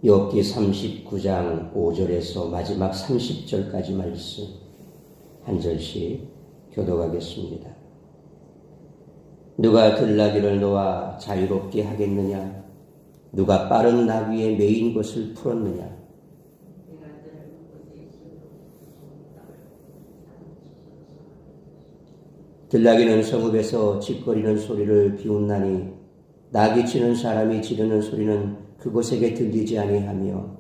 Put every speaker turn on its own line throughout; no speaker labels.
욥기 39장 5절에서 마지막 30절까지 말씀 한 절씩 교독하겠습니다. 누가 들나귀를 놓아 자유롭게 하겠느냐? 누가 빠른 나귀에 매인 것을 풀었느냐? 들나귀는 성읍에서 짖거리는 소리를 비웃나니 나귀 치는 사람이 지르는 소리는 그곳에게 들리지 아니하며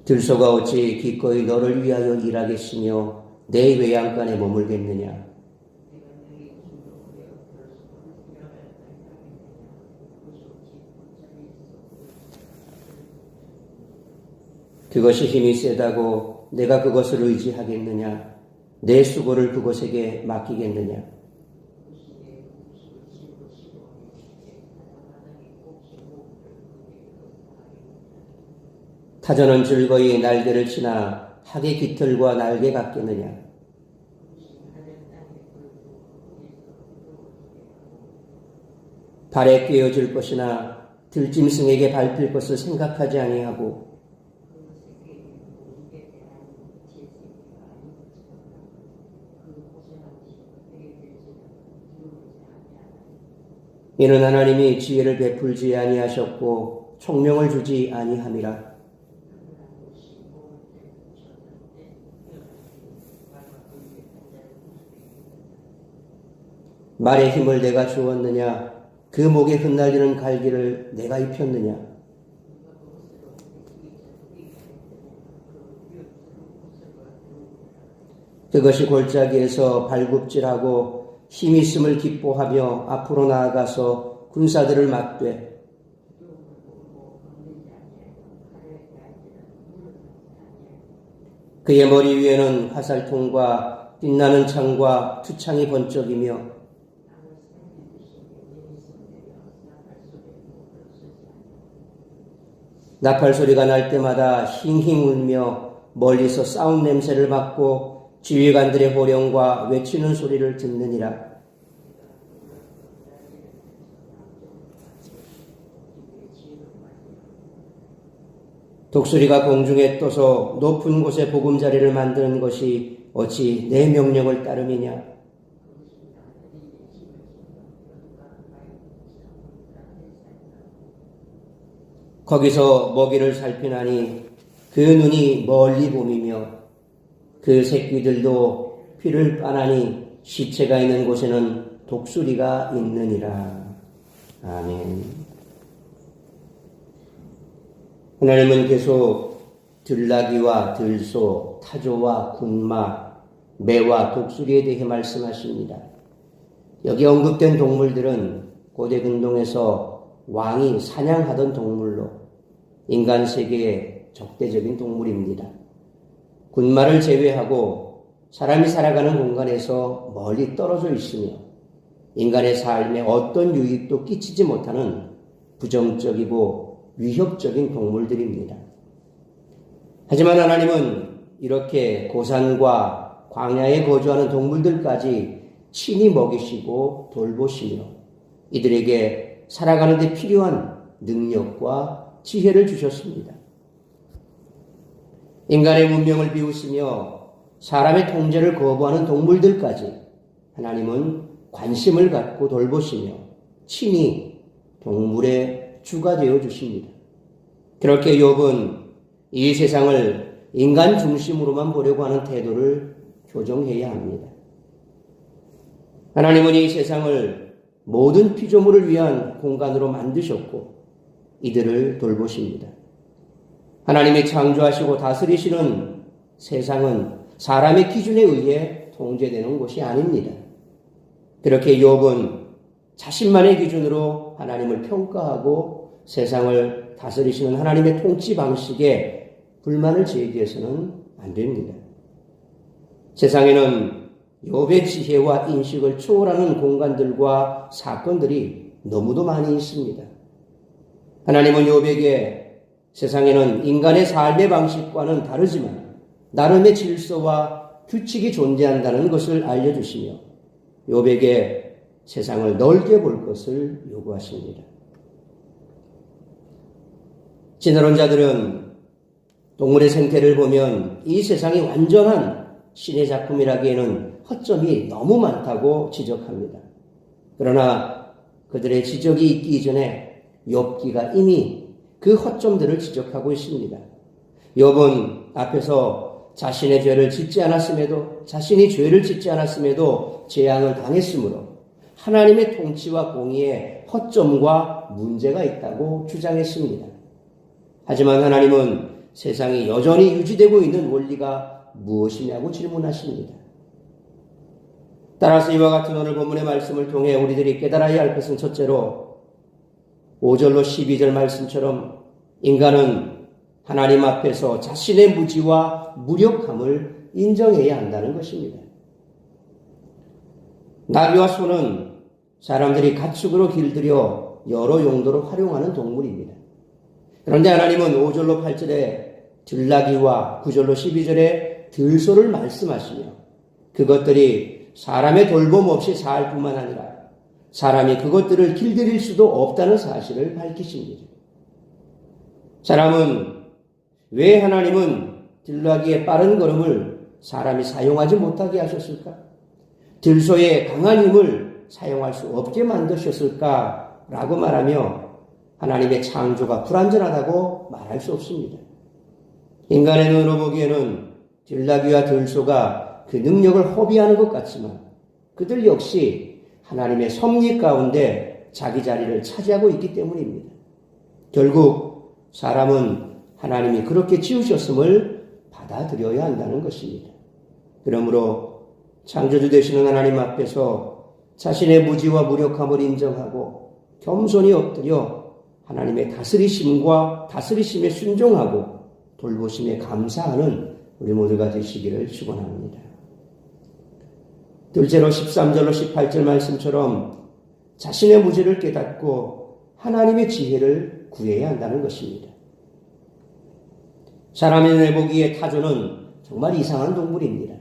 들소가 어찌 기꺼이 너를 위하여 일하겠으며 내 외양간에 머물겠느냐? 그것이 힘이 세다고 내가 그것을 의지하겠느냐? 내 수고를 그것에게 맡기겠느냐? 타전은 즐거이 날개를 치나 학의 깃털과 날개 같겠느냐? 발에 꿰어질 것이나 들짐승에게 밟힐 것을 생각하지 아니하고 이는 하나님이 지혜를 베풀지 아니하셨고 총명을 주지 아니함이라. 말의 힘을 내가 주었느냐? 그 목에 흩날리는 갈기를 내가 입혔느냐? 그것이 골짜기에서 발굽질하고 힘 있음을 기뻐하며 앞으로 나아가서 군사들을 맞되 그의 머리 위에는 화살통과 빛나는 창과 투창이 번쩍이며 나팔 소리가 날 때마다 힝힝 울며 멀리서 싸움 냄새를 맡고 지휘관들의 호령과 외치는 소리를 듣느니라. 독수리가 공중에 떠서 높은 곳에 보금자리를 만드는 것이 어찌 내 명령을 따름이냐? 거기서 먹이를 살피나니 그 눈이 멀리 봄이며 그 새끼들도 피를 빠나니 시체가 있는 곳에는 독수리가 있느니라. 아멘. 하나님은 계속 들나귀와 들소, 타조와 군마, 매와 독수리에 대해 말씀하십니다. 여기 언급된 동물들은 고대 근동에서 왕이 사냥하던 동물로 인간 세계의 적대적인 동물입니다. 군마를 제외하고 사람이 살아가는 공간에서 멀리 떨어져 있으며 인간의 삶에 어떤 유익도 끼치지 못하는 부정적이고 위협적인 동물들입니다. 하지만 하나님은 이렇게 고산과 광야에 거주하는 동물들까지 친히 먹이시고 돌보시며 이들에게 살아가는 데 필요한 능력과 지혜를 주셨습니다. 인간의 문명을 비웃으며 사람의 통제를 거부하는 동물들까지 하나님은 관심을 갖고 돌보시며 친히 동물의 주가 되어 주십니다. 그렇게 욥은 이 세상을 인간 중심으로만 보려고 하는 태도를 교정해야 합니다. 하나님은 이 세상을 모든 피조물을 위한 공간으로 만드셨고 이들을 돌보십니다. 하나님이 창조하시고 다스리시는 세상은 사람의 기준에 의해 통제되는 곳이 아닙니다. 그렇게 욥은 자신만의 기준으로 하나님을 평가하고 세상을 다스리시는 하나님의 통치 방식에 불만을 제기해서는 안 됩니다. 세상에는 욥의 지혜와 인식을 초월하는 공간들과 사건들이 너무도 많이 있습니다. 하나님은 욥에게 세상에는 인간의 삶의 방식과는 다르지만 나름의 질서와 규칙이 존재한다는 것을 알려주시며 욥에게 세상을 넓게 볼 것을 요구하십니다. 진화론자들은 동물의 생태를 보면 이 세상이 완전한 신의 작품이라기에는 허점이 너무 많다고 지적합니다. 그러나 그들의 지적이 있기 이전에 욥기가 이미 그 허점들을 지적하고 있습니다. 욥은 앞에서 자신의 죄를 짓지 않았음에도, 자신이 죄를 짓지 않았음에도 재앙을 당했으므로 하나님의 통치와 공의에 허점과 문제가 있다고 주장했습니다. 하지만 하나님은 세상이 여전히 유지되고 있는 원리가 무엇이냐고 질문하십니다. 따라서 이와 같은 오늘 본문의 말씀을 통해 우리들이 깨달아야 할 것은 첫째로 5절로 12절 말씀처럼 인간은 하나님 앞에서 자신의 무지와 무력함을 인정해야 한다는 것입니다. 나귀와 소는 사람들이 가축으로 길들여 여러 용도로 활용하는 동물입니다. 그런데 하나님은 5절로 8절에 들나귀와 9절로 12절에 들소를 말씀하시며 그것들이 사람의 돌봄 없이 살 뿐만 아니라 사람이 그것들을 길들일 수도 없다는 사실을 밝히십니다. 사람은 왜 하나님은 들나귀의 빠른 걸음을 사람이 사용하지 못하게 하셨을까? 들소의 강한 힘을 사용할 수 없게 만드셨을까라고 말하며 하나님의 창조가 불완전하다고 말할 수 없습니다. 인간의 눈으로 보기에는 들나귀와 들소가 그 능력을 허비하는 것 같지만 그들 역시 하나님의 섭리 가운데 자기 자리를 차지하고 있기 때문입니다. 결국 사람은 하나님이 그렇게 지으셨음을 받아들여야 한다는 것입니다. 그러므로 창조주 되시는 하나님 앞에서 자신의 무지와 무력함을 인정하고 겸손히 엎드려 하나님의 다스리심에 순종하고 돌보심에 감사하는 우리 모두가 되시기를 축원합니다. 둘째로 13절로 18절 말씀처럼 자신의 무지를 깨닫고 하나님의 지혜를 구해야 한다는 것입니다. 사람의 눈에 보기에 타조는 정말 이상한 동물입니다.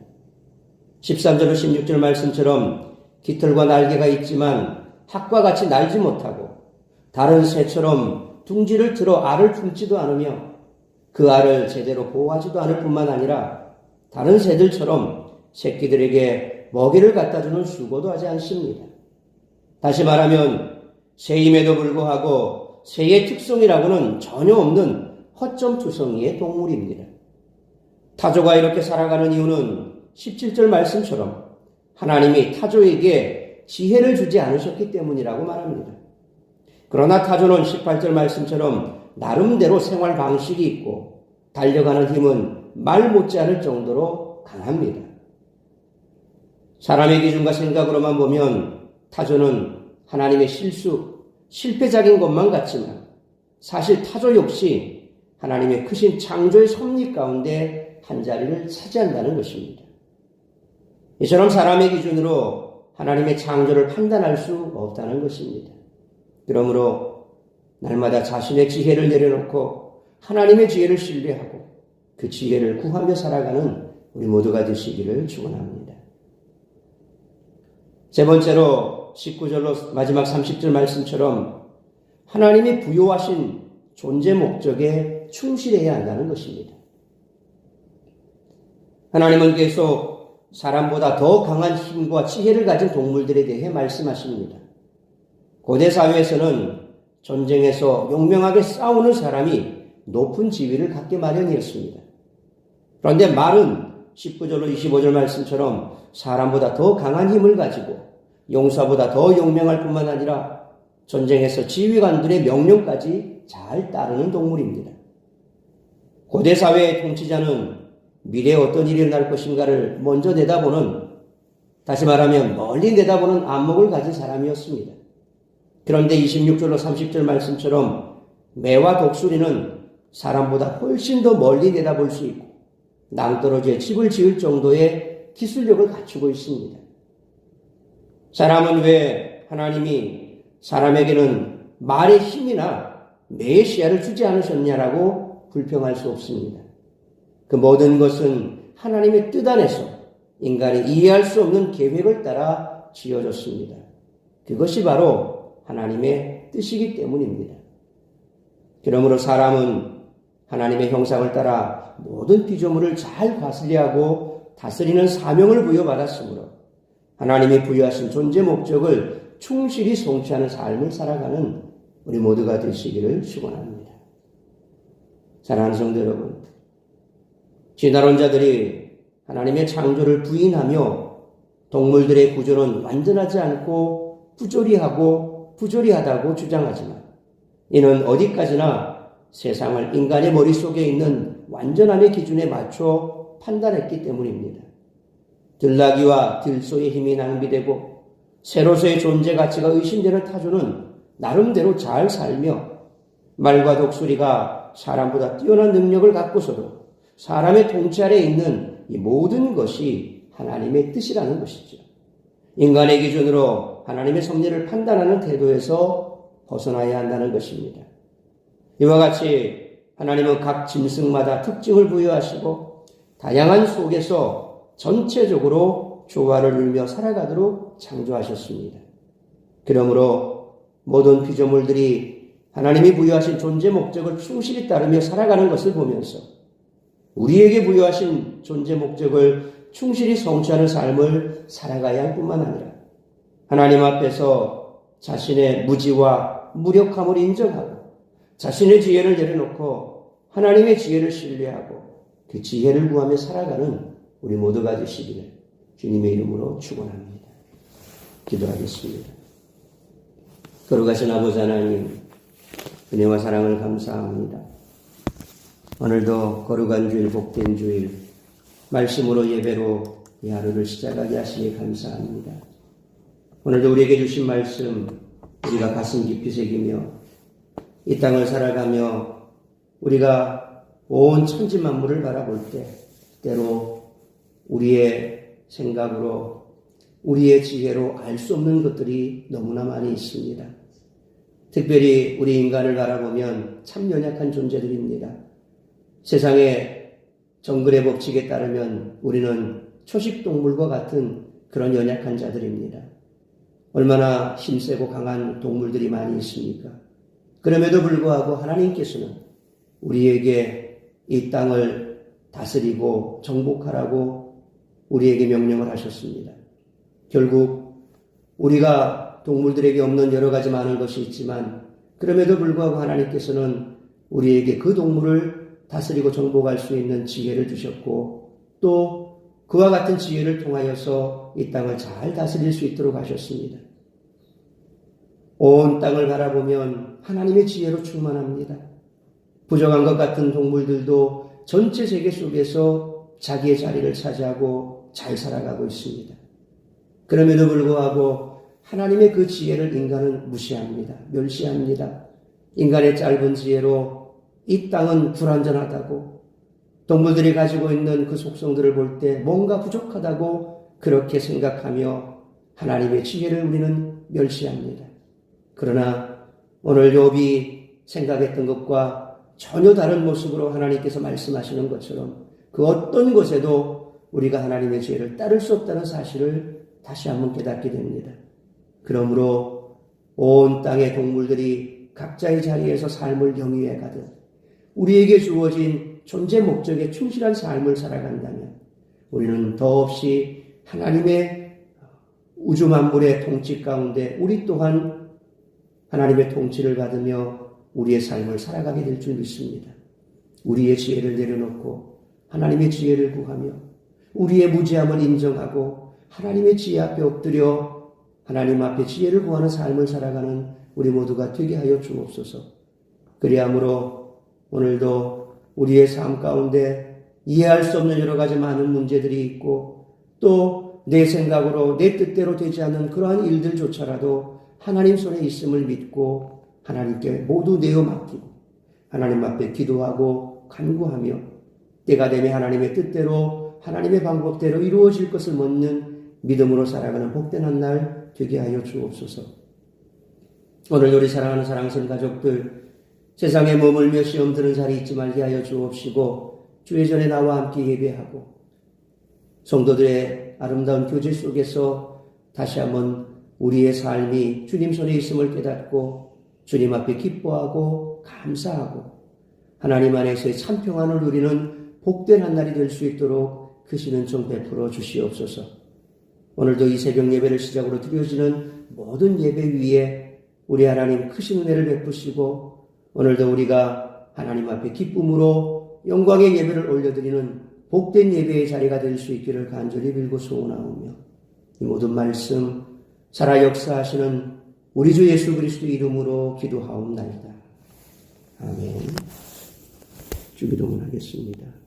13절로 16절 말씀처럼 깃털과 날개가 있지만 학과 같이 날지 못하고 다른 새처럼 둥지를 틀어 알을 품지도 않으며 그 알을 제대로 보호하지도 않을 뿐만 아니라 다른 새들처럼 새끼들에게 먹이를 갖다 주는 수고도 하지 않습니다. 다시 말하면 새임에도 불구하고 새의 특성이라고는 전혀 없는 허점투성이의 동물입니다. 타조가 이렇게 살아가는 이유는 17절 말씀처럼 하나님이 타조에게 지혜를 주지 않으셨기 때문이라고 말합니다. 그러나 타조는 18절 말씀처럼 나름대로 생활 방식이 있고 달려가는 힘은 말 못지않을 정도로 강합니다. 사람의 기준과 생각으로만 보면 타조는 하나님의 실패작인 것만 같지만 사실 타조 역시 하나님의 크신 창조의 섭리 가운데 한 자리를 차지한다는 것입니다. 이처럼 사람의 기준으로 하나님의 창조를 판단할 수 없다는 것입니다. 그러므로 날마다 자신의 지혜를 내려놓고 하나님의 지혜를 신뢰하고 그 지혜를 구하며 살아가는 우리 모두가 되시기를 축원합니다. 세 번째로 19절로 마지막 30절 말씀처럼 하나님이 부여하신 존재 목적에 충실해야 한다는 것입니다. 하나님은 계속 사람보다 더 강한 힘과 지혜를 가진 동물들에 대해 말씀하십니다. 고대 사회에서는 전쟁에서 용맹하게 싸우는 사람이 높은 지위를 갖게 마련이었습니다. 그런데 말은 19절로 25절 말씀처럼 사람보다 더 강한 힘을 가지고 용사보다 더 용맹할 뿐만 아니라 전쟁에서 지휘관들의 명령까지 잘 따르는 동물입니다. 고대 사회의 통치자는 미래에 어떤 일이 일어날 것인가를 먼저 내다보는, 다시 말하면 멀리 내다보는 안목을 가진 사람이었습니다. 그런데 26절로 30절 말씀처럼 매와 독수리는 사람보다 훨씬 더 멀리 내다볼 수 있고 낭떠러지에 집을 지을 정도의 기술력을 갖추고 있습니다. 사람은 왜 하나님이 사람에게는 말의 힘이나 매의 시야를 주지 않으셨냐라고 불평할 수 없습니다. 그 모든 것은 하나님의 뜻 안에서 인간이 이해할 수 없는 계획을 따라 지어졌습니다. 그것이 바로 하나님의 뜻이기 때문입니다. 그러므로 사람은 하나님의 형상을 따라 모든 피조물을 잘 관리하고 다스리는 사명을 부여받았으므로 하나님이 부여하신 존재 목적을 충실히 성취하는 삶을 살아가는 우리 모두가 되시기를 축원합니다. 사랑하는 성도 여러분, 진화론자들이 하나님의 창조를 부인하며 동물들의 구조는 완전하지 않고 부조리하다고 주장하지만 이는 어디까지나 세상을 인간의 머릿속에 있는 완전함의 기준에 맞춰 판단했기 때문입니다. 들나귀와 들소의 힘이 낭비되고 새로서의 존재 가치가 의심되는 타조는 나름대로 잘 살며 말과 독수리가 사람보다 뛰어난 능력을 갖고서도 사람의 통치 아래에 있는 이 모든 것이 하나님의 뜻이라는 것이죠. 인간의 기준으로 하나님의 섭리를 판단하는 태도에서 벗어나야 한다는 것입니다. 이와 같이 하나님은 각 짐승마다 특징을 부여하시고 다양한 속에서 전체적으로 조화를 이루며 살아가도록 창조하셨습니다. 그러므로 모든 피조물들이 하나님이 부여하신 존재 목적을 충실히 따르며 살아가는 것을 보면서 우리에게 부여하신 존재 목적을 충실히 성취하는 삶을 살아가야 할 뿐만 아니라 하나님 앞에서 자신의 무지와 무력함을 인정하고 자신의 지혜를 내려놓고 하나님의 지혜를 신뢰하고 그 지혜를 구하며 살아가는 우리 모두가 되시기를 주님의 이름으로 축원합니다. 기도하겠습니다. 거룩하신 아버지 하나님, 은혜와 사랑을 감사합니다. 오늘도 거룩한 주일, 복된 주일, 말씀으로 예배로 이 하루를 시작하게 하시니 감사합니다. 오늘도 우리에게 주신 말씀 우리가 가슴 깊이 새기며 이 땅을 살아가며 우리가 온 천지 만물을 바라볼 때 때로 우리의 생각으로 우리의 지혜로 알 수 없는 것들이 너무나 많이 있습니다. 특별히 우리 인간을 바라보면 참 연약한 존재들입니다. 세상의 정글의 법칙에 따르면 우리는 초식동물과 같은 그런 연약한 자들입니다. 얼마나 힘세고 강한 동물들이 많이 있습니까? 그럼에도 불구하고 하나님께서는 우리에게 이 땅을 다스리고 정복하라고 우리에게 명령을 하셨습니다. 결국 우리가 동물들에게 없는 여러 가지 많은 것이 있지만 그럼에도 불구하고 하나님께서는 우리에게 그 동물을 다스리고 정복할 수 있는 지혜를 주셨고 또 그와 같은 지혜를 통하여서 이 땅을 잘 다스릴 수 있도록 하셨습니다. 온 땅을 바라보면 하나님의 지혜로 충만합니다. 부정한 것 같은 동물들도 전체 세계 속에서 자기의 자리를 차지하고 잘 살아가고 있습니다. 그럼에도 불구하고 하나님의 그 지혜를 인간은 무시합니다. 멸시합니다. 인간의 짧은 지혜로 이 땅은 불완전하다고 동물들이 가지고 있는 그 속성들을 볼 때 뭔가 부족하다고 그렇게 생각하며 하나님의 지혜를 우리는 멸시합니다. 그러나 오늘 욥이 생각했던 것과 전혀 다른 모습으로 하나님께서 말씀하시는 것처럼 그 어떤 것에도 우리가 하나님의 지혜를 따를 수 없다는 사실을 다시 한번 깨닫게 됩니다. 그러므로 온 땅의 동물들이 각자의 자리에서 삶을 영위해 가듯 우리에게 주어진 존재 목적에 충실한 삶을 살아간다면 우리는 더없이 하나님의 우주 만물의 통치 가운데 우리 또한 하나님의 통치를 받으며 우리의 삶을 살아가게 될 줄 믿습니다. 우리의 지혜를 내려놓고 하나님의 지혜를 구하며 우리의 무지함을 인정하고 하나님의 지혜 앞에 엎드려 하나님 앞에 지혜를 구하는 삶을 살아가는 우리 모두가 되게 하여 주옵소서. 그리함으로 오늘도 우리의 삶 가운데 이해할 수 없는 여러 가지 많은 문제들이 있고 또 내 생각으로 내 뜻대로 되지 않는 그러한 일들조차라도 하나님 손에 있음을 믿고 하나님께 모두 내어 맡기고 하나님 앞에 기도하고 간구하며 때가 되면 하나님의 뜻대로 하나님의 방법대로 이루어질 것을 믿는 믿음으로 살아가는 복된 한 날 되게 하여 주옵소서. 오늘 우리 사랑하는 사랑스러운 가족들 세상에 머물며 시험 드는 자리 잊지 말게 하여 주옵시고 주의 전에 나와 함께 예배하고 성도들의 아름다운 교제 속에서 다시 한번 우리의 삶이 주님 손에 있음을 깨닫고 주님 앞에 기뻐하고 감사하고 하나님 안에서의 참 평안을 누리는 복된 한 날이 될 수 있도록 크신 은총 베풀어 주시옵소서. 오늘도 이 새벽 예배를 시작으로 드려지는 모든 예배 위에 우리 하나님 크신 은혜를 베푸시고 오늘도 우리가 하나님 앞에 기쁨으로 영광의 예배를 올려드리는 복된 예배의 자리가 될 수 있기를 간절히 빌고 소원하오며 이 모든 말씀 살아 역사하시는 우리 주 예수 그리스도 이름으로 기도하옵나이다. 아멘. 주기도문 하겠습니다.